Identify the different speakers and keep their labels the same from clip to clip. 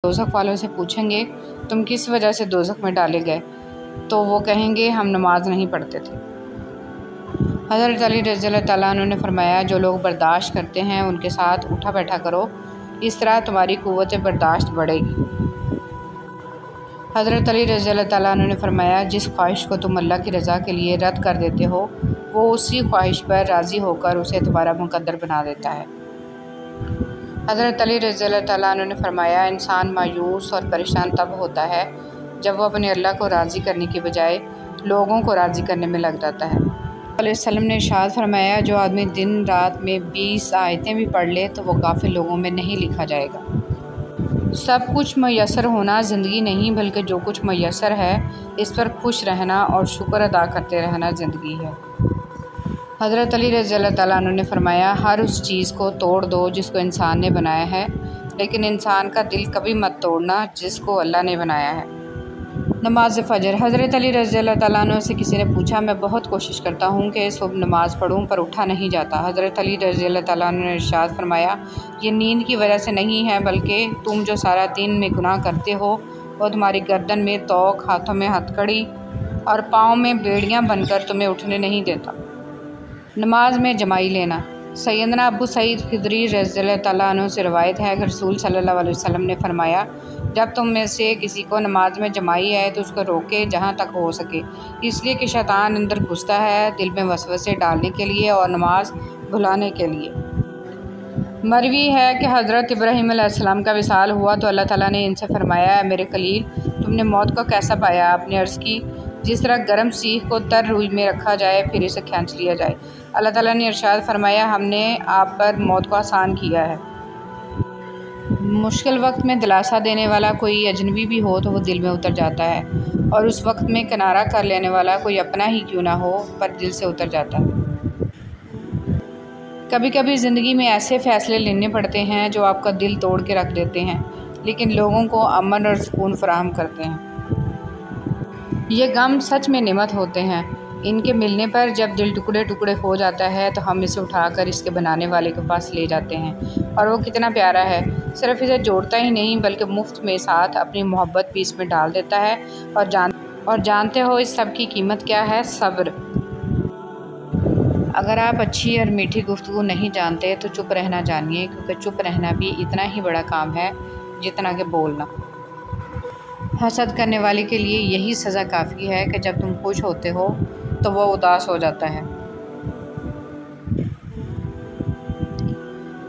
Speaker 1: دوزخ والوں سے پوچھیں گے تم کس وجہ سے دوزخ میں ڈالے گئے تو وہ کہیں گے ہم نماز نہیں پڑھتے تھے۔ حضرت علی رضی اللہ تعالیٰ عنہ نے فرمایا جو لوگ برداشت کرتے ہیں ان کے ساتھ اٹھا بیٹھا کرو، اس طرح تمہاری قوت برداشت بڑھے گی۔ حضرت علی رضی اللہ تعالیٰ عنہ نے فرمایا جس خواہش کو تم اللہ کی رضا کے لیے رد کر دیتے ہو وہ اسی خواہش پر راضی ہو کر اسے تمہارا مقدر بنا دیتا ہے۔ حضرت علی رضی اللہ تعالیٰ عنہ نے فرمایا انسان مایوس اور پریشان تب ہوتا ہے جب وہ اپنے اللہ کو راضی کرنے کی بجائے لوگوں کو راضی کرنے میں لگ جاتا ہے۔ علیہ وسلم نے ارشاد فرمایا جو آدمی دن رات میں 20 آیتیں بھی پڑھ لے تو وہ غافل لوگوں میں نہیں لکھا جائے گا۔ سب کچھ میسر ہونا زندگی نہیں بلکہ جو کچھ میسر ہے اس پر خوش رہنا اور شکر ادا کرتے رہنا زندگی ہے۔ حضرت علی رضی اللہ تعالیٰ عنہ نے فرمایا ہر اس چیز کو توڑ دو جس کو انسان نے بنایا ہے، لیکن انسان کا دل کبھی مت توڑنا جس کو اللہ نے بنایا ہے۔ نماز فجر۔ حضرت علی رضی اللہ تعالیٰ عنہ سے کسی نے پوچھا میں بہت کوشش کرتا ہوں کہ صبح نماز پڑھوں پر اٹھا نہیں جاتا۔ حضرت علی رضی اللہ تعالیٰ عنہ نے ارشاد فرمایا یہ نیند کی وجہ سے نہیں ہے بلکہ تم جو سارا دن میں گناہ کرتے ہو وہ تمہاری گردن میں توق، ہاتھوں میں ہتھکڑی اور پاؤں میں بیڑیاں بن کر تمہیں اٹھنے نہیں دیتا۔ نماز میں جمائی لینا۔ سیدنا ابو سعید خدری رضی اللہ تعالیٰ عنہ سے روایت ہے کہ رسول صلی اللہ علیہ وسلم نے فرمایا جب تم میں سے کسی کو نماز میں جمائی ہے تو اس کو روکے جہاں تک ہو سکے، اس لیے کہ شیطان اندر گھستا ہے دل میں وسوسے ڈالنے کے لیے اور نماز بھلانے کے لیے۔ مروی ہے کہ حضرت ابراہیم علیہ السلام کا وصال ہوا تو اللہ تعالیٰ نے ان سے فرمایا اے میرے خلیل تم نے موت کو کیسا پایا؟ آپ نے عرض کی جس طرح گرم سیخ کو تر روئی میں رکھا جائے پھر اسے کھینچ لیا جائے۔ اللہ تعالیٰ نے ارشاد فرمایا ہم نے آپ پر موت کو آسان کیا ہے۔ مشکل وقت میں دلاسا دینے والا کوئی اجنبی بھی ہو تو وہ دل میں اتر جاتا ہے، اور اس وقت میں کنارہ کر لینے والا کوئی اپنا ہی کیوں نہ ہو پر دل سے اتر جاتا ہے۔ کبھی کبھی زندگی میں ایسے فیصلے لینے پڑتے ہیں جو آپ کا دل توڑ کے رکھ دیتے ہیں لیکن لوگوں کو امن اور سکون فراہم کرتے ہیں۔ یہ غم سچ میں نعمت ہوتے ہیں، ان کے ملنے پر جب دل ٹکڑے ٹکڑے ہو جاتا ہے تو ہم اسے اٹھا کر اس کے بنانے والے کے پاس لے جاتے ہیں، اور وہ کتنا پیارا ہے، صرف اسے جوڑتا ہی نہیں بلکہ مفت میں ساتھ اپنی محبت بھی اس میں ڈال دیتا ہے۔ اور جانتے ہو اس سب کی قیمت کیا ہے؟ صبر۔ اگر آپ اچھی اور میٹھی گفتگو نہیں جانتے تو چپ رہنا جانیے، کیونکہ چپ رہنا بھی اتنا ہی بڑا کام ہے جتنا کہ بولنا۔ حسد کرنے والے کے لیے یہی سزا کافی ہے کہ جب تم خوش ہوتے ہو تو وہ اداس ہو جاتا ہے۔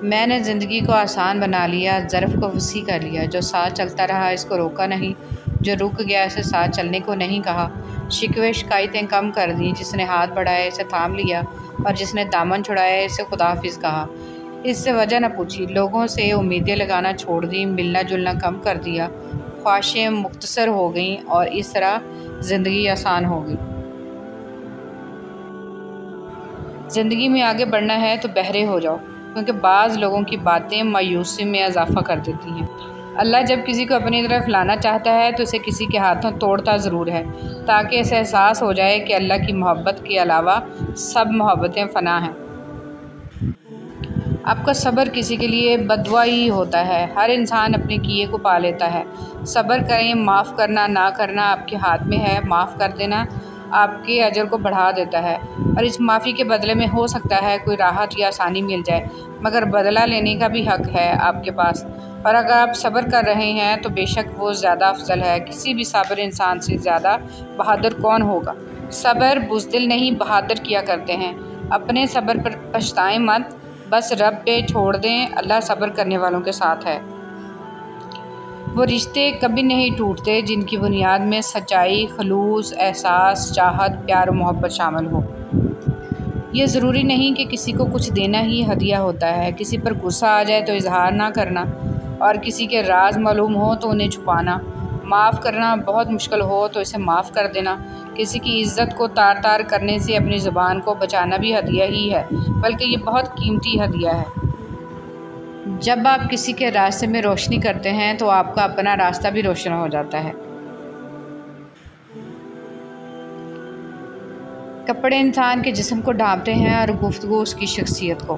Speaker 1: میں نے زندگی کو آسان بنا لیا، ظرف کو وسیع کر لیا، جو ساتھ چلتا رہا اس کو روکا نہیں، جو رک گیا اسے ساتھ چلنے کو نہیں کہا، شکوے شکایتیں کم کر دیں، جس نے ہاتھ بڑھائے اسے تھام لیا اور جس نے دامن چھڑایا اسے خدا حافظ کہا، اس سے وجہ نہ پوچھی، لوگوں سے امیدیں لگانا چھوڑ دی، ملنا جلنا کم کر دیا، خواہشیں مختصر ہو گئیں اور اس طرح زندگی آسان ہو گئی۔ زندگی میں آگے بڑھنا ہے تو بہرے ہو جاؤ، کیونکہ بعض لوگوں کی باتیں مایوسی میں اضافہ کر دیتی ہیں۔ اللہ جب کسی کو اپنی طرف لانا چاہتا ہے تو اسے کسی کے ہاتھوں توڑتا ضرور ہے تاکہ اسے احساس ہو جائے کہ اللہ کی محبت کے علاوہ سب محبتیں فنا ہیں۔ آپ کا صبر کسی کے لیے بددعا ہی ہوتا ہے، ہر انسان اپنے کیے کو پا لیتا ہے۔ صبر کریں، معاف کرنا نہ کرنا آپ کے ہاتھ میں ہے، معاف کر دینا آپ کے اجر کو بڑھا دیتا ہے، اور اس معافی کے بدلے میں ہو سکتا ہے کوئی راحت یا آسانی مل جائے، مگر بدلہ لینے کا بھی حق ہے آپ کے پاس، اور اگر آپ صبر کر رہے ہیں تو بے شک وہ زیادہ افضل ہے۔ کسی بھی صابر انسان سے زیادہ بہادر کون ہوگا؟ صبر بزدل نہیں بہادر کیا کرتے ہیں۔ اپنے صبر پر پچھتائیں مت، بس رب پہ چھوڑ دیں، اللہ صبر کرنے والوں کے ساتھ ہے۔ وہ رشتے کبھی نہیں ٹوٹتے جن کی بنیاد میں سچائی، خلوص، احساس، چاہت، پیار و محبت شامل ہو۔ یہ ضروری نہیں کہ کسی کو کچھ دینا ہی ہدیہ ہوتا ہے، کسی پر غصہ آ جائے تو اظہار نہ کرنا، اور کسی کے راز معلوم ہو تو انہیں چھپانا، معاف کرنا بہت مشکل ہو تو اسے معاف کر دینا، کسی کی عزت کو تار تار کرنے سے اپنی زبان کو بچانا بھی ہدیہ ہی ہے، بلکہ یہ بہت قیمتی ہدیہ ہے۔ جب آپ کسی کے راستے میں روشنی کرتے ہیں تو آپ کا اپنا راستہ بھی روشن ہو جاتا ہے۔ کپڑے انسان کے جسم کو ڈھانپتے ہیں اور گفتگو اس کی شخصیت کو۔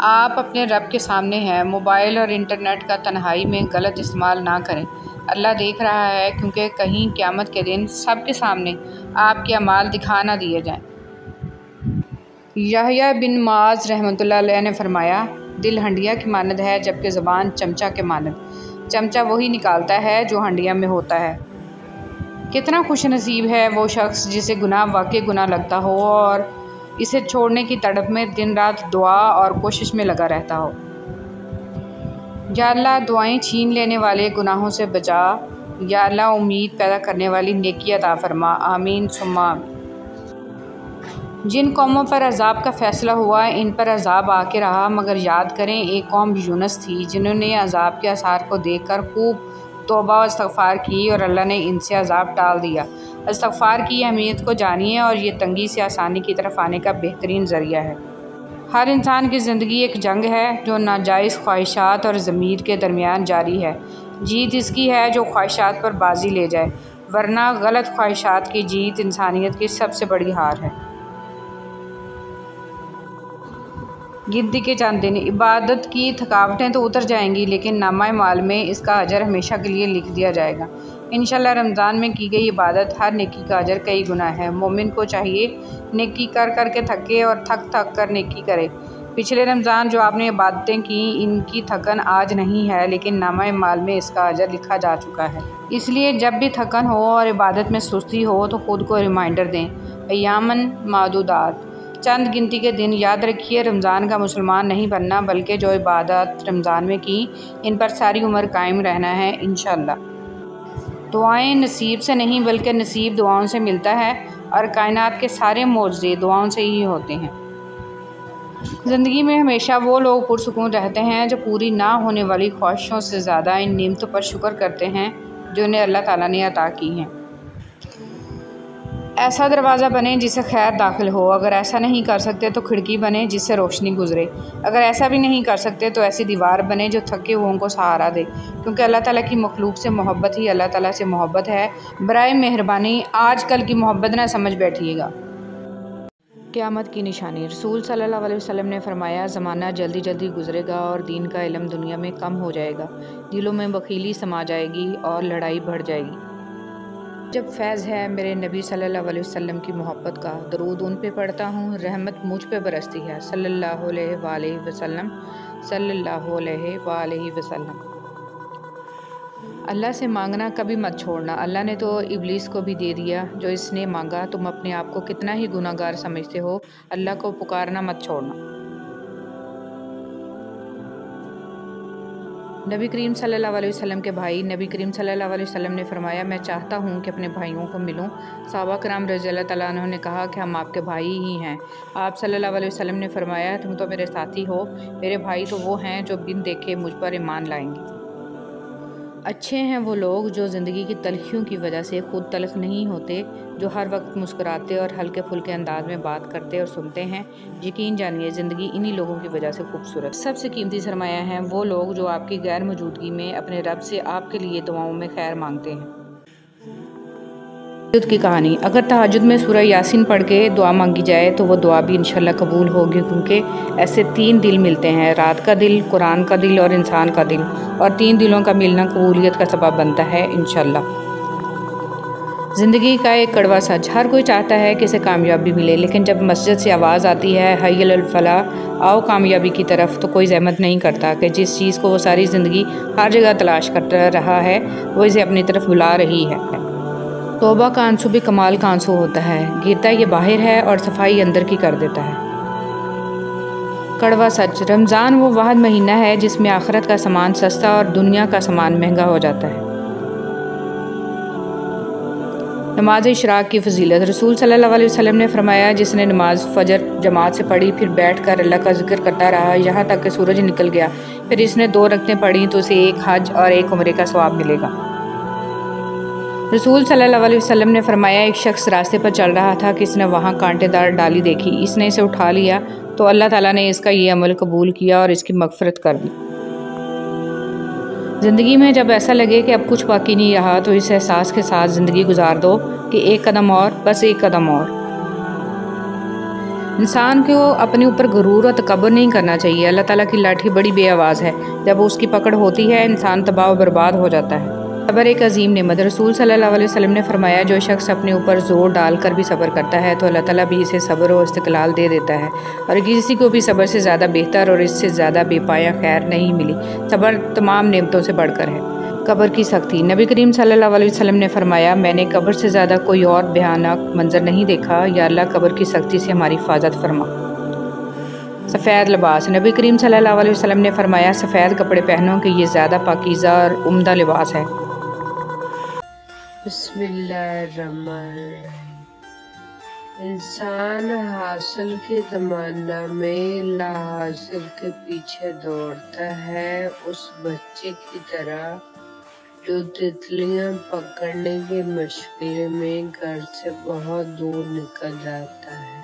Speaker 1: آپ اپنے رب کے سامنے ہیں۔ موبائل اور انٹرنیٹ کا تنہائی میں غلط استعمال نہ کریں۔ اللہ دیکھ رہا ہے، کیونکہ کہیں قیامت کے دن سب کے سامنے آپ کے اعمال دکھا نہ دیے جائیں۔ یحییٰ بن معاذ رحمۃ اللہ علیہ نے فرمایا، دل ہنڈیا کی مانند ہے جبکہ زبان چمچہ کے مانند۔ چمچہ وہی نکالتا ہے جو ہنڈیا میں ہوتا ہے۔ کتنا خوش نصیب ہے وہ شخص جسے گناہ واقعی گناہ لگتا ہو اور اسے چھوڑنے کی تڑپ میں دن رات دعا اور کوشش میں لگا رہتا ہو۔ یا اللہ دعائیں چھین لینے والے گناہوں سے بچا، یا اللہ امید پیدا کرنے والی نیکی عطا فرما، آمین ثم آمین۔ جن قوموں پر عذاب کا فیصلہ ہوا ان پر عذاب آ کے رہا، مگر یاد کریں ایک قوم یونس تھی جنہوں نے عذاب کے آثار کو دیکھ کر خوب توبہ و استغفار کی اور اللہ نے ان سے عذاب ٹال دیا۔ استغفار کی اہمیت کو جانیے اور یہ تنگی سے آسانی کی طرف آنے کا بہترین ذریعہ ہے۔ ہر انسان کی زندگی ایک جنگ ہے جو ناجائز خواہشات اور ضمیر کے درمیان جاری ہے۔ جیت اس کی ہے جو خواہشات پر بازی لے جائے، ورنہ غلط خواہشات کی جیت انسانیت کی سب سے بڑی ہار ہے۔ گنتی کے چند دن، عبادت کی تھکاوٹیں تو اتر جائیں گی لیکن نامہ اعمال میں اس کا اجر ہمیشہ کے لیے لکھ دیا جائے گا۔ انشاءاللہ رمضان میں کی گئی عبادت ہر نیکی کا اجر کئی گنا ہے۔ مومن کو چاہیے نیکی کر کر کے تھکے اور تھک تھک کر نیکی کرے۔ پچھلے رمضان جو آپ نے عبادتیں کیں ان کی تھکن آج نہیں ہے لیکن نامہ اعمال میں اس کا اجر لکھا جا چکا ہے۔ اس لیے جب بھی تھکن ہو اور عبادت میں سستی ہو تو خود کو ریمائنڈر دیں، ایامن معدودات، چند گنتی کے دن۔ یاد رکھیے رمضان کا مسلمان نہیں بننا بلکہ جو عبادات رمضان میں کی ان پر ساری عمر قائم رہنا ہے انشاءاللہ۔ دعائیں نصیب سے نہیں بلکہ نصیب دعاؤں سے ملتا ہے اور کائنات کے سارے معجزے دعاؤں سے ہی ہوتے ہیں۔ زندگی میں ہمیشہ وہ لوگ پرسکون رہتے ہیں جو پوری نہ ہونے والی خواہشوں سے زیادہ ان نعمتوں پر شکر کرتے ہیں جو انہیں اللہ تعالیٰ نے عطا کی ہیں۔ ایسا دروازہ بنیں جس سے خیر داخل ہو، اگر ایسا نہیں کر سکتے تو کھڑکی بنیں جس سے روشنی گزرے، اگر ایسا بھی نہیں کر سکتے تو ایسی دیوار بنیں جو تھکے ہوئوں کو سہارا دے، کیونکہ اللہ تعالیٰ کی مخلوق سے محبت ہی اللہ تعالیٰ سے محبت ہے۔ برائے مہربانی آج کل کی محبت نہ سمجھ بیٹھیے گا۔ قیامت کی نشانی، رسول صلی اللہ علیہ وسلم نے فرمایا، زمانہ جلدی جلدی گزرے گا اور دین کا علم دنیا میں کم ہو جائے گا، دلوں میں بخیلی سما جائے گی اور لڑائی بڑھ جائے گی۔ جب فیض ہے میرے نبی صلی اللہ علیہ وسلم کی محبت کا، درود ان پہ پڑھتا ہوں، رحمت مجھ پہ برستی ہے، صلی اللہ علیہ وآلہ وسلم، صلی اللہ علیہ وآلہ وسلم۔ اللہ سے مانگنا کبھی مت چھوڑنا، اللہ نے تو ابلیس کو بھی دے دیا جو اس نے مانگا۔ تم اپنے آپ کو کتنا ہی گناہ گار سمجھتے ہو، اللہ کو پکارنا مت چھوڑنا۔ نبی کریم صلی اللہ علیہ وسلم کے بھائی، نبی کریم صلی اللہ علیہ وسلم نے فرمایا، میں چاہتا ہوں کہ اپنے بھائیوں کو ملوں۔ صحابہ کرام رضی اللہ تعالیٰ عنہ نے کہا کہ ہم آپ کے بھائی ہی ہیں۔ آپ صلی اللہ علیہ وسلم نے فرمایا، تم تو میرے ساتھی ہو، میرے بھائی تو وہ ہیں جو بن دیکھے مجھ پر ایمان لائیں گے۔ اچھے ہیں وہ لوگ جو زندگی کی تلخیوں کی وجہ سے خود تلخ نہیں ہوتے، جو ہر وقت مسکراتے اور ہلکے پھلکے انداز میں بات کرتے اور سنتے ہیں۔ یقین جانیے زندگی انہی لوگوں کی وجہ سے خوبصورت۔ سب سے قیمتی سرمایہ ہیں وہ لوگ جو آپ کی غیر موجودگی میں اپنے رب سے آپ کے لیے دعاؤں میں خیر مانگتے ہیں۔ تہجد کی کہانی، اگر تہجد میں سورہ یاسین پڑھ کے دعا مانگی جائے تو وہ دعا بھی انشاءاللہ قبول ہوگی، کیونکہ ایسے 3 دل ملتے ہیں، رات کا دل، قرآن کا دل اور انسان کا دل، اور 3 دلوں کا ملنا قبولیت کا سبب بنتا ہے انشاءاللہ۔ زندگی کا ایک کڑوا سچ، ہر کوئی چاہتا ہے کہ اسے کامیابی ملے، لیکن جب مسجد سے آواز آتی ہے حی علی الفلاح، آؤ کامیابی کی طرف، تو کوئی زحمت نہیں کرتا کہ جس چیز کو وہ ساری زندگی ہر جگہ تلاش کرتا رہا ہے وہ اسے اپنی طرف بلا رہی ہے۔ توبہ کا آنسو بھی کمال کا آنسو ہوتا ہے، گرتا یہ باہر ہے اور صفائی اندر کی کر دیتا ہے۔ کڑوا سچ، رمضان وہ واحد مہینہ ہے جس میں آخرت کا سامان سستا اور دنیا کا سامان مہنگا ہو جاتا ہے۔ نماز اشراق کی فضیلت، رسول صلی اللہ علیہ وسلم نے فرمایا، جس نے نماز فجر جماعت سے پڑھی پھر بیٹھ کر اللہ کا ذکر کرتا رہا یہاں تک کہ سورج نکل گیا، پھر اس نے 2 رکعتیں پڑھیں تو اسے 1 حج اور 1 عمرے کا ثواب ملے گا۔ رسول صلی اللہ علیہ وسلم نے فرمایا، ایک شخص راستے پر چل رہا تھا کہ اس نے وہاں کانٹے دار ڈالی دیکھی، اس نے اسے اٹھا لیا تو اللہ تعالیٰ نے اس کا یہ عمل قبول کیا اور اس کی مغفرت کر دی۔ زندگی میں جب ایسا لگے کہ اب کچھ باقی نہیں رہا تو اس احساس کے ساتھ زندگی گزار دو کہ 1 قدم اور، بس 1 قدم اور۔ انسان کو اپنے اوپر غرور و تکبر نہیں کرنا چاہیے۔ اللہ تعالیٰ کی لاٹھی بڑی بے آواز ہے، جب اس کی پکڑ ہوتی ہے انسان تباہ و برباد ہو جاتا ہے۔ صبر ایک عظیم نعمت۔ رسول صلی اللہ علیہ وسلم نے فرمایا جو شخص اپنے اوپر زور ڈال کر بھی صبر کرتا ہے تو اللہ تعالیٰ بھی اسے صبر و استقلال دے دیتا ہے، اور کسی کو بھی صبر سے زیادہ بہتر اور اس سے زیادہ بے پایہ خیر نہیں ملی۔ صبر تمام نعمتوں سے بڑھ کر ہے۔ قبر کی سختی۔ نبی کریم صلی اللہ علیہ وسلم نے فرمایا میں نے قبر سے زیادہ کوئی اور بھیانک منظر نہیں دیکھا، یا اللہ قبر کی سختی سے ہماری حفاظت فرما۔ سفید لباس۔ نبی کریم صلی اللہ علیہ وسلم نے فرمایا سفید کپڑے پہنو کہ یہ زیادہ پاکیزہ اور عمدہ لباس ہے۔
Speaker 2: بسم اللہ الرحمن الرحیم۔ انسان حاصل کے تمنا میں لا حاصل کے پیچھے دوڑتا ہے، اس بچے کی طرح جو تتلیاں پکڑنے کے مشغلے میں گھر سے بہت دور نکل جاتا ہے۔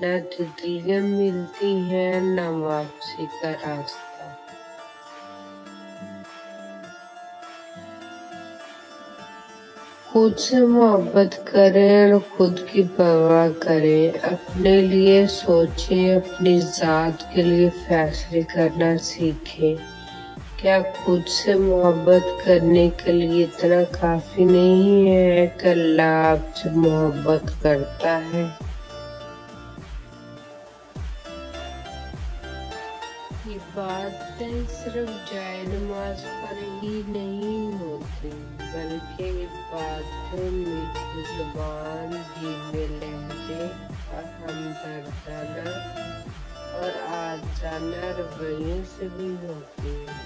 Speaker 2: نہ تتلیاں ملتی ہیں نہ واپسی کا راستہ۔ خود سے محبت کریں اور خود کی پرواہ کریں، اپنے لیے سوچیں، اپنی ذات کے لیے فیصلے کرنا سیکھیں۔ کیا خود سے محبت کرنے کے لیے اتنا کافی نہیں ہے کہ اللہ آپ سے محبت کرتا ہے؟ یہ باتیں صرف جائے نماز پر ہی نہیں ہوتی، بلکہ یہ باتیں میٹھی زبان، دھیمے لہجے اور ہمدردانہ اور عاجزانہ رویے سے بھی ہوتی ہیں۔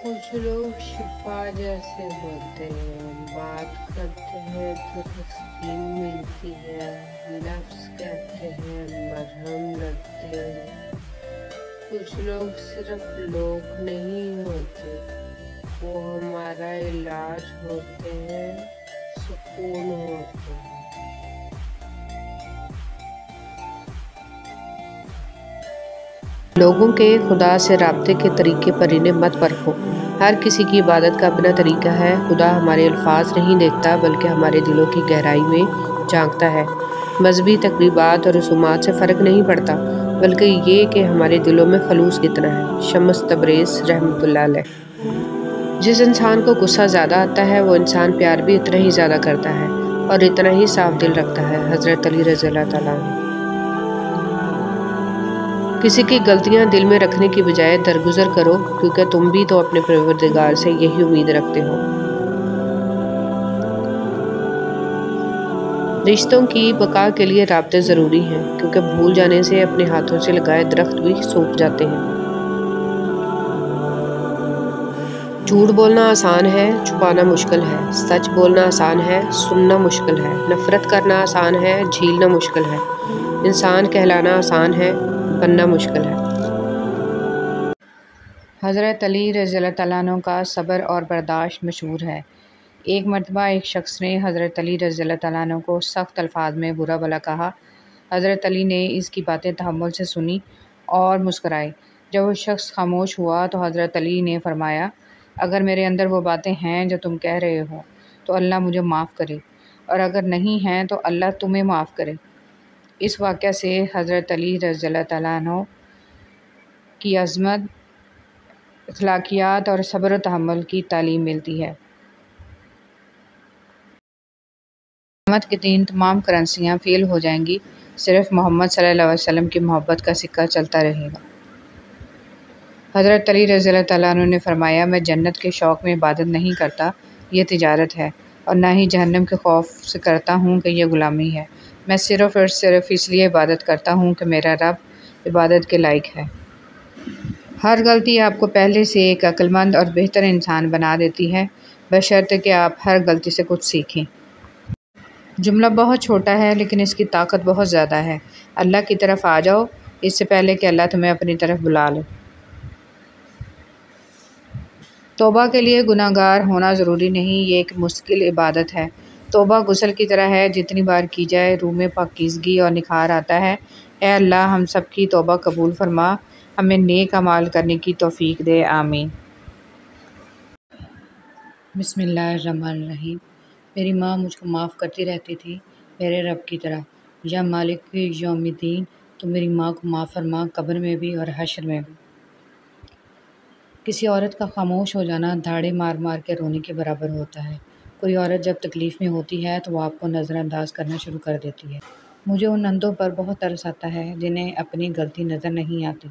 Speaker 2: کچھ لوگ شفا جیسے ہوتے ہیں، بات کرتے ہیں تو تسکین ملتی ہے، لفظ کہتے ہیں مرہم لگتے ہیں۔ کچھ لوگ صرف لوگ نہیں ہوتے، وہ ہمارا علاج ہوتے ہیں، سکون ہوتے ہیں۔
Speaker 3: لوگوں کے خدا سے رابطے کے طریقے پر انہیں مت پرکھو۔ ہر کسی کی عبادت کا اپنا طریقہ ہے۔ خدا ہمارے الفاظ نہیں دیکھتا بلکہ ہمارے دلوں کی گہرائی میں جھانکتا ہے۔ مذہبی تقریبات اور رسومات سے فرق نہیں پڑتا، بلکہ یہ کہ ہمارے دلوں میں خلوص کتنا ہے۔ شمس تبریز رحمۃ اللہ علیہ۔ جس انسان کو غصہ زیادہ آتا ہے وہ انسان پیار بھی اتنا ہی زیادہ کرتا ہے اور اتنا ہی صاف دل رکھتا ہے۔ حضرت علی رضی اللہ تعالیٰ عنہ۔ کسی کی غلطیاں دل میں رکھنے کی بجائے درگزر کرو، کیونکہ تم بھی تو اپنے پروردگار سے یہی امید رکھتے ہو۔ رشتوں کی بقا کے لیے رابطے ضروری ہیں، کیونکہ بھول جانے سے اپنے ہاتھوں سے لگائے درخت بھی سوکھ جاتے ہیں۔ جھوٹ بولنا آسان ہے، چھپانا مشکل ہے۔ سچ بولنا آسان ہے، سننا مشکل ہے۔ نفرت کرنا آسان ہے، جھیلنا مشکل ہے۔ انسان کہلانا آسان ہے، بننا مشکل ہے۔
Speaker 1: حضرت علی رضی اللہ تعالیٰ عنہ کا صبر اور برداشت مشہور ہے۔ ایک مرتبہ ایک شخص نے حضرت علی رضی اللہ تعالیٰ عنہ کو سخت الفاظ میں برا بھلا کہا۔ حضرت علی نے اس کی باتیں تحمل سے سنی اور مسکرائے۔ جب وہ شخص خاموش ہوا تو حضرت علی نے فرمایا اگر میرے اندر وہ باتیں ہیں جو تم کہہ رہے ہو تو اللہ مجھے معاف کرے، اور اگر نہیں ہیں تو اللہ تمہیں معاف کرے۔ اس واقعہ سے حضرت علی رضی اللہ تعالیٰ عنہ کی عظمت، اخلاقیات اور صبر و تحمل کی تعلیم ملتی ہے۔ قیامت کے دن تمام کرنسیاں فیل ہو جائیں گی، صرف محمد صلی اللہ علیہ وسلم کی محبت کا سکہ چلتا رہے گا۔ حضرت علی رضی اللہ تعالیٰ عنہ نے فرمایا میں جنت کے شوق میں عبادت نہیں کرتا، یہ تجارت ہے، اور نہ ہی جہنم کے خوف سے کرتا ہوں کہ یہ غلامی ہے۔ میں صرف اور صرف اس لیے عبادت کرتا ہوں کہ میرا رب عبادت کے لائق ہے۔ ہر غلطی آپ کو پہلے سے ایک عقل مند اور بہتر انسان بنا دیتی ہے، بشرطے کہ آپ ہر غلطی سے کچھ سیکھیں۔ جملہ بہت چھوٹا ہے لیکن اس کی طاقت بہت زیادہ ہے۔ اللہ کی طرف آ جاؤ اس سے پہلے کہ اللہ تمہیں اپنی طرف بلا لے۔ توبہ کے لیے گناہ گار ہونا ضروری نہیں، یہ ایک مستقل عبادت ہے۔ توبہ غسل کی طرح ہے، جتنی بار کی جائے روح میں پاکیزگی اور نکھار آتا ہے۔ اے اللہ ہم سب کی توبہ قبول فرما، ہمیں نیک اعمال کرنے کی توفیق دے، آمین۔ بسم اللہ الرحمن الرحیم۔ میری ماں مجھ کو معاف کرتی رہتی تھی میرے رب کی طرح، یا مالک یوم الدین، تو میری ماں کو معاف فرما قبر میں بھی اور حشر میں بھی۔ کسی عورت کا خاموش ہو جانا دھاڑے مار مار کے رونے کے برابر ہوتا ہے۔ کوئی عورت جب تکلیف میں ہوتی ہے تو وہ آپ کو نظر انداز کرنا شروع کر دیتی ہے۔ مجھے ان اندھوں پر بہت ترس آتا ہے جنہیں اپنی غلطی نظر نہیں آتی۔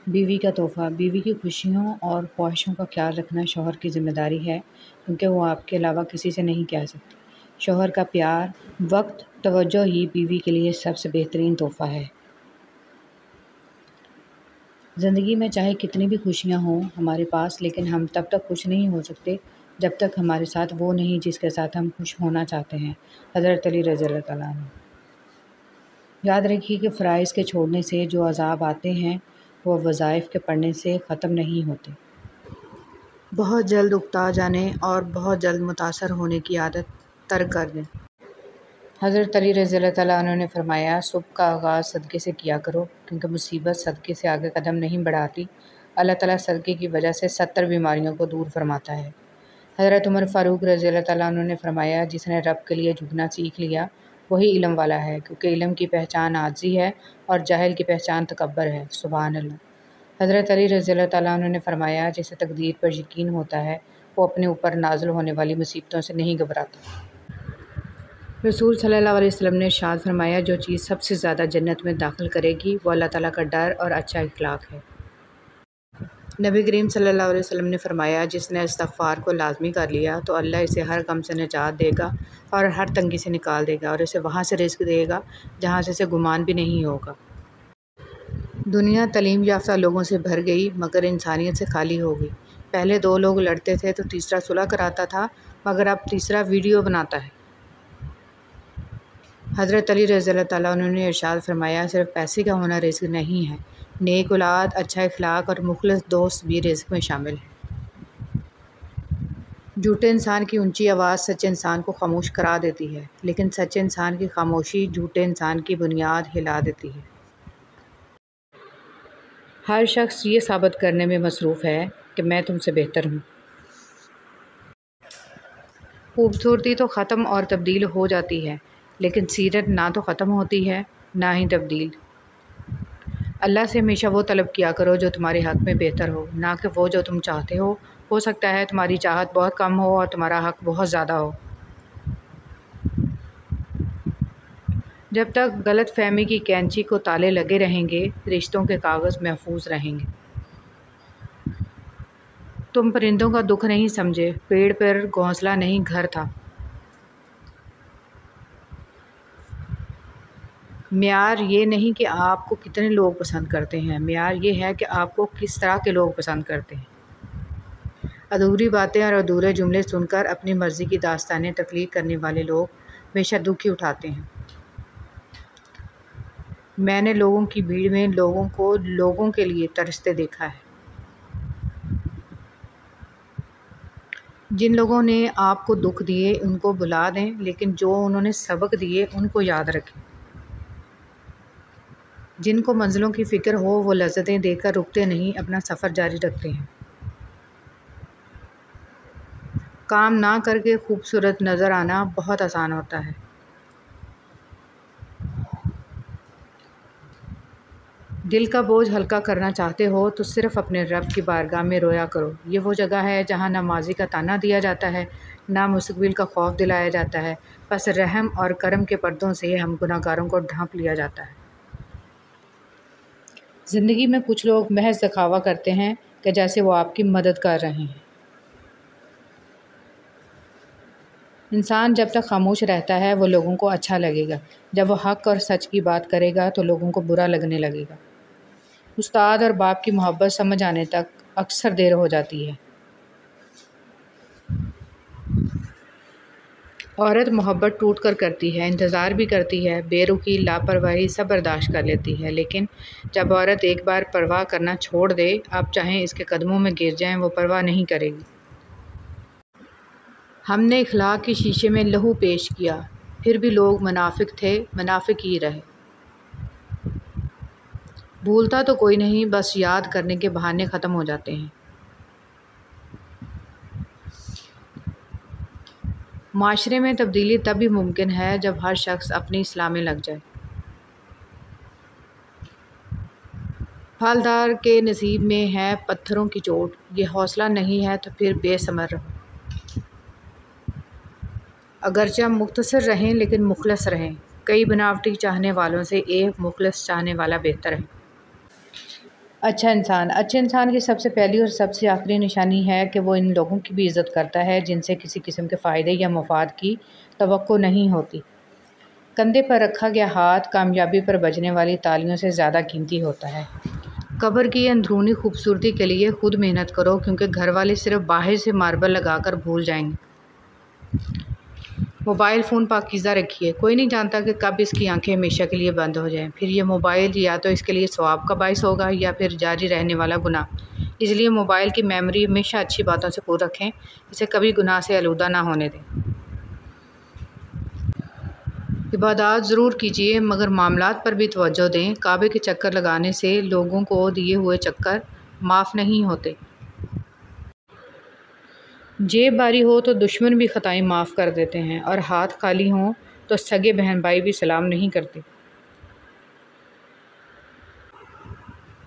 Speaker 1: بیوی کا تحفہ۔ بیوی کی خوشیوں اور خواہشوں کا خیال رکھنا شوہر کی ذمہ داری ہے، کیونکہ وہ آپ کے علاوہ کسی سے نہیں کہہ سکتی۔ شوہر کا پیار، وقت، توجہ ہی بیوی کے لیے سب سے بہترین تحفہ ہے۔ زندگی میں چاہے کتنی بھی خوشیاں ہوں ہمارے پاس، لیکن ہم تب تک خوش نہیں ہو سکتے جب تک ہمارے ساتھ وہ نہیں جس کے ساتھ ہم خوش ہونا چاہتے ہیں۔ حضرت علی رضی اللہ تعالیٰ عنہ۔ یاد رکھیے کہ فرائض کے چھوڑنے سے جو عذاب آتے ہیں وہ وظائف کے پڑھنے سے ختم نہیں ہوتے۔ بہت جلد اکتا جانے اور بہت جلد متاثر ہونے کی عادت ترک کر دیں۔ حضرت علی رضی اللہ تعالیٰ عنہ نے فرمایا، صبح کا آغاز صدقے سے کیا کرو، کیونکہ مصیبت صدقے سے آگے قدم نہیں بڑھاتی۔ اللہ تعالیٰ صدقے کی وجہ سے 70 بیماریوں کو دور فرماتا ہے۔ حضرت عمر فاروق رضی اللہ تعالیٰ عنہ نے فرمایا، جس نے رب کے لیے جھکنا سیکھ لیا وہی علم والا ہے، کیونکہ علم کی پہچان عاجزی ہے اور جاہل کی پہچان تکبر ہے۔ سبحان اللہ۔ حضرت علی رضی اللہ تعالیٰ عنہ نے فرمایا، جسے تقدیر پر یقین ہوتا ہے وہ اپنے اوپر نازل ہونے والی مصیبتوں سے نہیں گھبراتا۔ رسول صلی اللہ علیہ وسلم نے ارشاد فرمایا، جو چیز سب سے زیادہ جنت میں داخل کرے گی وہ اللہ تعالیٰ کا ڈر اور اچھا اخلاق ہے۔ نبی کریم صلی اللہ علیہ وسلم نے فرمایا، جس نے استغفار کو لازمی کر لیا تو اللہ اسے ہر غم سے نجات دے گا اور ہر تنگی سے نکال دے گا، اور اسے وہاں سے رزق دے گا جہاں سے اسے گمان بھی نہیں ہوگا۔ دنیا تعلیم یافتہ لوگوں سے بھر گئی مگر انسانیت سے خالی ہو گئی۔ پہلے 2 لوگ لڑتے تھے تو تیسرا صلح کراتا تھا، مگر اب تیسرا ویڈیو بناتا ہے۔ حضرت علی رضی اللہ تعالیٰ عنہ نے ارشاد فرمایا، صرف پیسے کا ہونا رزق نہیں ہے، نیک اولاد، اچھا اخلاق اور مخلص دوست بھی رزق میں شامل ہیں۔ جھوٹے انسان کی اونچی آواز سچے انسان کو خاموش کرا دیتی ہے، لیکن سچے انسان کی خاموشی جھوٹے انسان کی بنیاد ہلا دیتی ہے۔ ہر شخص یہ ثابت کرنے میں مصروف ہے کہ میں تم سے بہتر ہوں۔ خوبصورتی تو ختم اور تبدیل ہو جاتی ہے، لیکن سیرت نہ تو ختم ہوتی ہے نہ ہی تبدیل۔ اللہ سے ہمیشہ وہ طلب کیا کرو جو تمہارے حق میں بہتر ہو، نہ کہ وہ جو تم چاہتے ہو۔ ہو سکتا ہے تمہاری چاہت بہت کم ہو اور تمہارا حق بہت زیادہ ہو۔ جب تک غلط فہمی کی کینچی کو تالے لگے رہیں گے، رشتوں کے کاغذ محفوظ رہیں گے۔ تم پرندوں کا دکھ نہیں سمجھے، پیڑ پر گھونسلہ نہیں گھر تھا۔ معیار یہ نہیں کہ آپ کو کتنے لوگ پسند کرتے ہیں، معیار یہ ہے کہ آپ کو کس طرح کے لوگ پسند کرتے ہیں۔ ادھوری باتیں اور ادھورے جملے سن کر اپنی مرضی کی داستانیں تخلیق کرنے والے لوگ ہمیشہ دکھ ہی اٹھاتے ہیں۔ میں نے لوگوں کی بھیڑ میں لوگوں کو لوگوں کے لیے ترستے دیکھا ہے۔ جن لوگوں نے آپ کو دکھ دیے ان کو بھلا دیں، لیکن جو انہوں نے سبق دیے ان کو یاد رکھیں۔ جن کو منزلوں کی فکر ہو وہ لذتیں دے کر رکتے نہیں، اپنا سفر جاری رکھتے ہیں۔ کام نہ کر کے خوبصورت نظر آنا بہت آسان ہوتا ہے۔ دل کا بوجھ ہلکا کرنا چاہتے ہو تو صرف اپنے رب کی بارگاہ میں رویا کرو۔ یہ وہ جگہ ہے جہاں نہ ماضی کا طعنہ دیا جاتا ہے، نہ مستقبل کا خوف دلایا جاتا ہے، بس رحم اور کرم کے پردوں سے ہم گناہ گاروں کو ڈھانپ لیا جاتا ہے۔ زندگی میں کچھ لوگ محض دکھاوا کرتے ہیں کہ جیسے وہ آپ کی مدد کر رہے ہیں۔ انسان جب تک خاموش رہتا ہے وہ لوگوں کو اچھا لگے گا، جب وہ حق اور سچ کی بات کرے گا تو لوگوں کو برا لگنے لگے گا۔ استاد اور باپ کی محبت سمجھ آنے تک اکثر دیر ہو جاتی ہے۔ عورت محبت ٹوٹ کر کرتی ہے، انتظار بھی کرتی ہے، بے رخی، لاپرواہی سب برداشت کر لیتی ہے، لیکن جب عورت ایک بار پرواہ کرنا چھوڑ دے، آپ چاہیں اس کے قدموں میں گر جائیں، وہ پرواہ نہیں کرے گی۔ ہم نے اخلاق کے شیشے میں لہو پیش کیا، پھر بھی لوگ منافق تھے، منافق ہی رہے۔ بھولتا تو کوئی نہیں، بس یاد کرنے کے بہانے ختم ہو جاتے ہیں۔ معاشرے میں تبدیلی تب بھی ممکن ہے جب ہر شخص اپنی اصلاح میں لگ جائے۔ پھلدار کے نصیب میں ہے پتھروں کی چوٹ، یہ حوصلہ نہیں ہے تو پھر بے ثمر رہو۔ اگرچہ مختصر رہیں لیکن مخلص رہیں، کئی بناوٹی چاہنے والوں سے ایک مخلص چاہنے والا بہتر ہے۔ اچھے انسان کی سب سے پہلی اور سب سے آخری نشانی ہے کہ وہ ان لوگوں کی بھی عزت کرتا ہے جن سے کسی قسم کے فائدے یا مفاد کی توقع نہیں ہوتی۔ کندھے پر رکھا گیا ہاتھ کامیابی پر بجنے والی تالیوں سے زیادہ قیمتی ہوتا ہے۔ قبر کی اندرونی خوبصورتی کے لیے خود محنت کرو، کیونکہ گھر والے صرف باہر سے ماربل لگا کر بھول جائیں گے۔ موبائل فون پاکیزہ رکھیے، کوئی نہیں جانتا کہ کب اس کی آنکھیں ہمیشہ کے لیے بند ہو جائیں، پھر یہ موبائل یا تو اس کے لیے ثواب کا باعث ہوگا یا پھر جاری رہنے والا گناہ۔ اس لیے موبائل کی میموری ہمیشہ اچھی باتوں سے پر رکھیں، اسے کبھی گناہ سے آلودہ نہ ہونے دیں۔ عبادات ضرور کیجیے مگر معاملات پر بھی توجہ دیں۔ کعبے کے چکر لگانے سے لوگوں کو دیے ہوئے چکر معاف نہیں ہوتے۔ جیب بھاری ہو تو دشمن بھی خطائیں معاف کر دیتے ہیں، اور ہاتھ خالی ہوں تو سگے بہن بھائی بھی سلام نہیں کرتے۔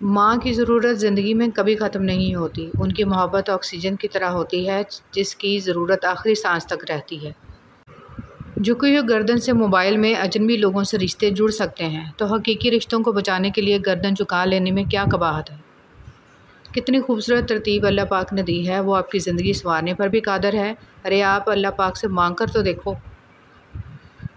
Speaker 1: ماں کی ضرورت زندگی میں کبھی ختم نہیں ہوتی، ان کی محبت آکسیجن کی طرح ہوتی ہے جس کی ضرورت آخری سانس تک رہتی ہے۔ جھکی ہوئی گردن سے موبائل میں اجنبی لوگوں سے رشتے جڑ سکتے ہیں، تو حقیقی رشتوں کو بچانے کے لیے گردن جھکا لینے میں کیا قباحت ہے؟ کتنی خوبصورت ترتیب اللہ پاک نے دی ہے، وہ آپ کی زندگی سنوارنے پر بھی قادر ہے۔ ارے آپ اللہ پاک سے مانگ کر تو دیکھو۔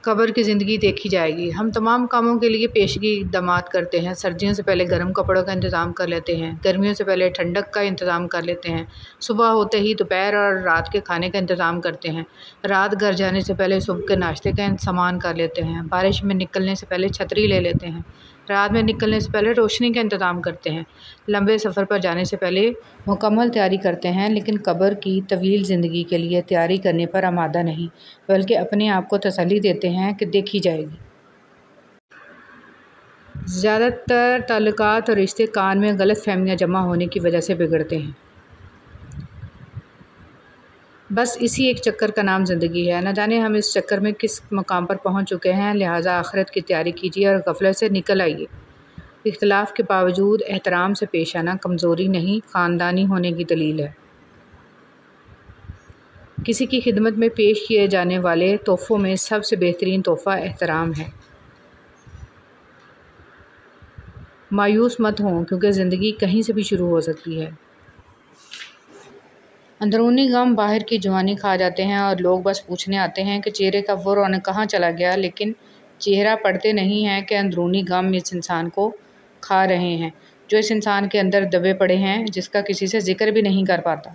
Speaker 1: قبر کی زندگی دیکھی جائے گی۔ ہم تمام کاموں کے لیے پیشگی اقدامات کرتے ہیں۔ سردیوں سے پہلے گرم کپڑوں کا انتظام کر لیتے ہیں، گرمیوں سے پہلے ٹھنڈک کا انتظام کر لیتے ہیں، صبح ہوتے ہی دوپہر اور رات کے کھانے کا انتظام کرتے ہیں، رات گھر جانے سے پہلے صبح کے ناشتے کا سامان کر لیتے ہیں، بارش میں نکلنے سے پہلے چھتری لے لیتے ہیں، رات میں نکلنے سے پہلے روشنی کا انتظام کرتے ہیں، لمبے سفر پر جانے سے پہلے مکمل تیاری کرتے ہیں، لیکن قبر کی طویل زندگی کے لیے تیاری کرنے پر آمادہ نہیں، بلکہ اپنے آپ کو تسلی دیتے ہیں کہ دیکھی جائے گی۔ زیادہ تر تعلقات اور رشتے کان میں غلط فہمیاں جمع ہونے کی وجہ سے بگڑتے ہیں۔ بس اسی ایک چکر کا نام زندگی ہے، نہ جانے ہم اس چکر میں کس مقام پر پہنچ چکے ہیں، لہٰذا آخرت کی تیاری کیجیے اور غفلت سے نکل آئیے۔ اختلاف کے باوجود احترام سے پیش آنا کمزوری نہیں، خاندانی ہونے کی دلیل ہے۔ کسی کی خدمت میں پیش کیے جانے والے تحفوں میں سب سے بہترین تحفہ احترام ہے۔ مایوس مت ہوں، کیونکہ زندگی کہیں سے بھی شروع ہو سکتی ہے۔ اندرونی غم باہر کی جوانی کھا جاتے ہیں اور لوگ بس پوچھنے آتے ہیں کہ چہرے کا وہ رونق کہاں چلا گیا، لیکن چہرہ پڑھتے نہیں ہیں کہ اندرونی غم اس انسان کو کھا رہے ہیں، جو اس انسان کے اندر دبے پڑے ہیں، جس کا کسی سے ذکر بھی نہیں کر پاتا۔